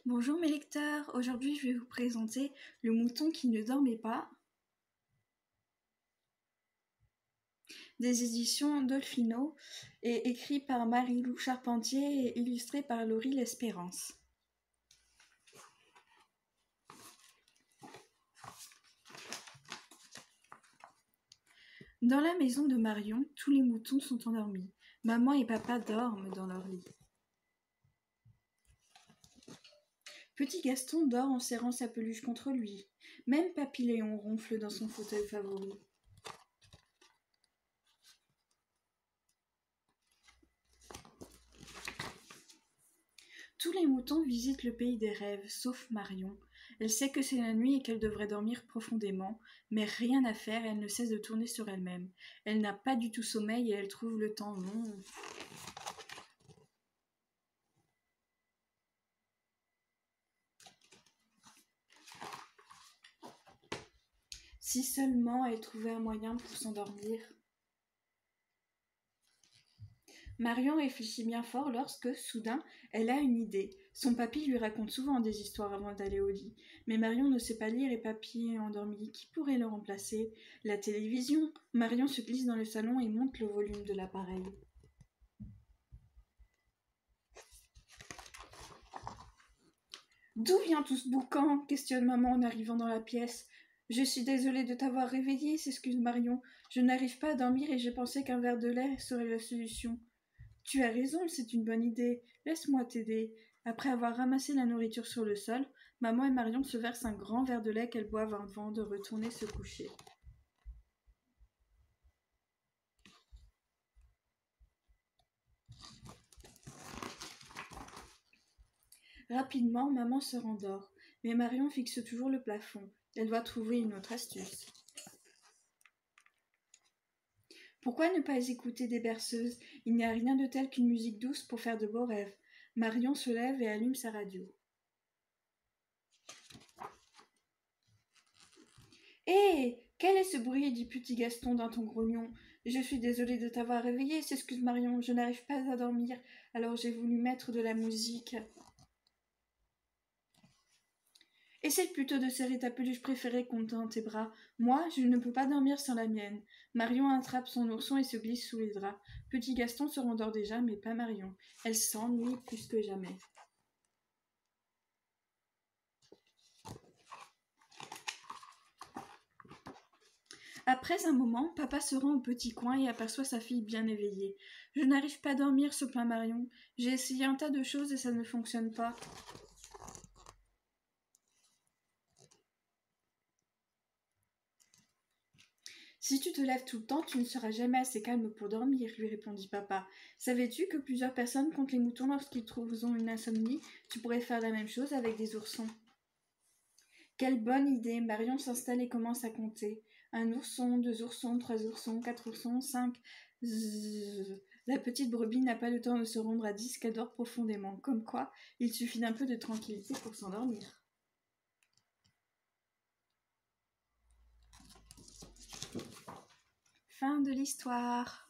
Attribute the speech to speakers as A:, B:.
A: Bonjour mes lecteurs, aujourd'hui je vais vous présenter Le mouton qui ne dormait pas, des éditions Dolfino, et écrit par Marie-Lou Charpentier et illustré par Laurie L'Espérance. Dans la maison de Marion, tous les moutons sont endormis. Maman et papa dorment dans leur lit. Petit Gaston dort en serrant sa peluche contre lui. Même Papy Léon ronfle dans son fauteuil favori. Tous les moutons visitent le pays des rêves, sauf Marion. Elle sait que c'est la nuit et qu'elle devrait dormir profondément, mais rien à faire, elle ne cesse de tourner sur elle-même. Elle n'a pas du tout sommeil et elle trouve le temps long. Si seulement elle trouvait un moyen pour s'endormir. Marion réfléchit bien fort lorsque, soudain, elle a une idée. Son papy lui raconte souvent des histoires avant d'aller au lit. Mais Marion ne sait pas lire et papy est endormi. Qui pourrait le remplacer? La télévision. Marion se glisse dans le salon et monte le volume de l'appareil. D'où vient tout ce boucan? Questionne maman en arrivant dans la pièce. Je suis désolée de t'avoir réveillée, s'excuse Marion. Je n'arrive pas à dormir et j'ai pensé qu'un verre de lait serait la solution. Tu as raison, c'est une bonne idée. Laisse-moi t'aider. Après avoir ramassé la nourriture sur le sol, maman et Marion se versent un grand verre de lait qu'elles boivent avant de retourner se coucher. Rapidement, maman se rendort, mais Marion fixe toujours le plafond. Elle doit trouver une autre astuce. Pourquoi ne pas écouter des berceuses? Il n'y a rien de tel qu'une musique douce pour faire de beaux rêves. Marion se lève et allume sa radio. Hé! Quel est ce bruit? Dit petit Gaston d'un ton grognon. Je suis désolée de t'avoir réveillé, s'excuse Marion, je n'arrive pas à dormir, alors j'ai voulu mettre de la musique. Essaye plutôt de serrer ta peluche préférée contre tes bras. Moi, je ne peux pas dormir sans la mienne. Marion attrape son ourson et se glisse sous les draps. Petit Gaston se rendort déjà, mais pas Marion. Elle s'ennuie plus que jamais. Après un moment, papa se rend au petit coin et aperçoit sa fille bien éveillée. Je n'arrive pas à dormir, se plaint Marion. J'ai essayé un tas de choses et ça ne fonctionne pas. Si tu te lèves tout le temps, tu ne seras jamais assez calme pour dormir, lui répondit papa. Savais-tu que plusieurs personnes comptent les moutons lorsqu'ils ont une insomnie? Tu pourrais faire la même chose avec des oursons. Quelle bonne idée! Marion s'installe et commence à compter. Un ourson, 2 oursons, 3 oursons, 4 oursons, 5. Zzz. La petite brebis n'a pas le temps de se rendre à 10 qu'elle dort profondément. Comme quoi, il suffit d'un peu de tranquillité pour s'endormir. Fin de l'histoire.